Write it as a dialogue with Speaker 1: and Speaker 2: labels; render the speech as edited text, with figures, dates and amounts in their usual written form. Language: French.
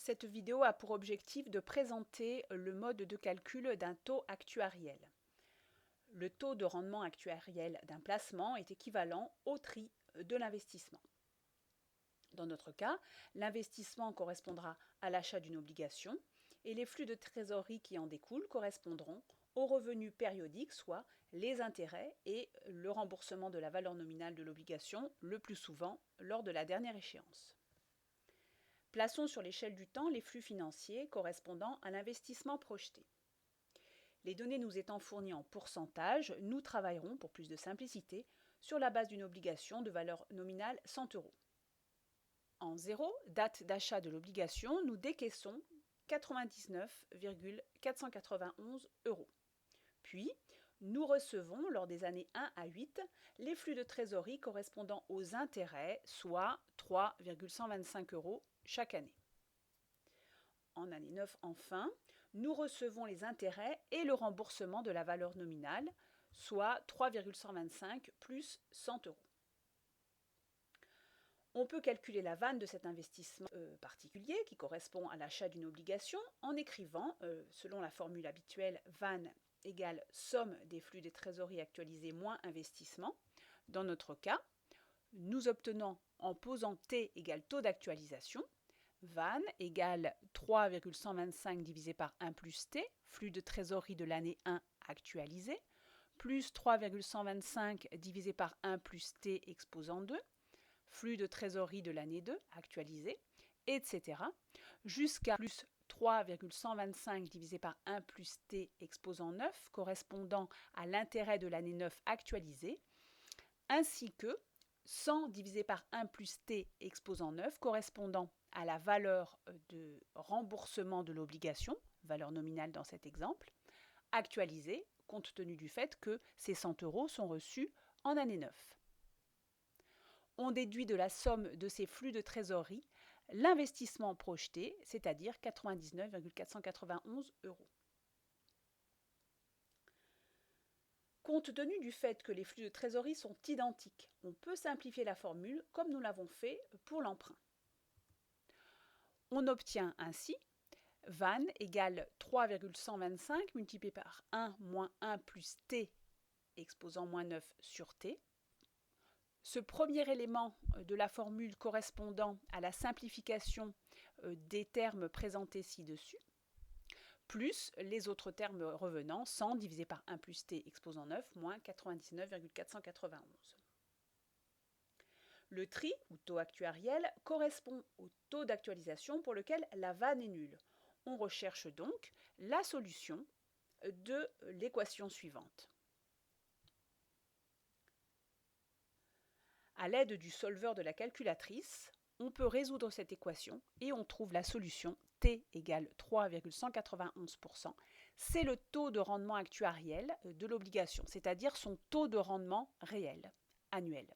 Speaker 1: cette vidéo a pour objectif de présenter le mode de calcul d'un taux actuariel. Le taux de rendement actuariel d'un placement est équivalent au tri de l'investissement. Dans notre cas, l'investissement correspondra à l'achat d'une obligation et les flux de trésorerie qui en découlent correspondront aux revenus périodiques, soit les intérêts et le remboursement de la valeur nominale de l'obligation, le plus souvent lors de la dernière échéance. Plaçons sur l'échelle du temps les flux financiers correspondant à l'investissement projeté. Les données nous étant fournies en pourcentage, nous travaillerons, pour plus de simplicité, sur la base d'une obligation de valeur nominale 100 euros. En 0, date d'achat de l'obligation, nous décaissons 99,491 euros. Puis, nous recevons, lors des années 1 à 8, les flux de trésorerie correspondant aux intérêts, soit 3,125 euros chaque année. En année 9, enfin, nous recevons les intérêts et le remboursement de la valeur nominale, soit 3,125 plus 100 euros. On peut calculer la vanne de cet investissement particulier qui correspond à l'achat d'une obligation en écrivant, selon la formule habituelle, vanne égale somme des flux des trésoreries actualisés moins investissement. Dans notre cas, nous obtenons en posant T égale taux d'actualisation, vanne égale 3,125 divisé par 1 plus T, flux de trésorerie de l'année 1 actualisé, plus 3,125 divisé par 1 plus T exposant 2, flux de trésorerie de l'année 2 actualisé, etc. jusqu'à plus 3,125 divisé par 1 plus T exposant 9 correspondant à l'intérêt de l'année 9 actualisé, ainsi que 100 divisé par 1 plus T exposant 9 correspondant à la valeur de remboursement de l'obligation, valeur nominale dans cet exemple, actualisée compte tenu du fait que ces 100 euros sont reçus en année 9. On déduit de la somme de ces flux de trésorerie l'investissement projeté, c'est-à-dire 99,491 euros. Compte tenu du fait que les flux de trésorerie sont identiques, on peut simplifier la formule comme nous l'avons fait pour l'emprunt. On obtient ainsi vanne égale 3,125 multiplié par 1 moins 1 plus T exposant moins 9 sur T. Ce premier élément de la formule correspondant à la simplification des termes présentés ci-dessus, plus les autres termes revenant, 100 divisé par 1 plus T exposant 9 moins 99,491. Le tri, ou taux actuariel, correspond au taux d'actualisation pour lequel la vanne est nulle. On recherche donc la solution de l'équation suivante. À l'aide du solveur de la calculatrice, on peut résoudre cette équation et on trouve la solution T égale 3,191%. C'est le taux de rendement actuariel de l'obligation, c'est-à-dire son taux de rendement réel, annuel.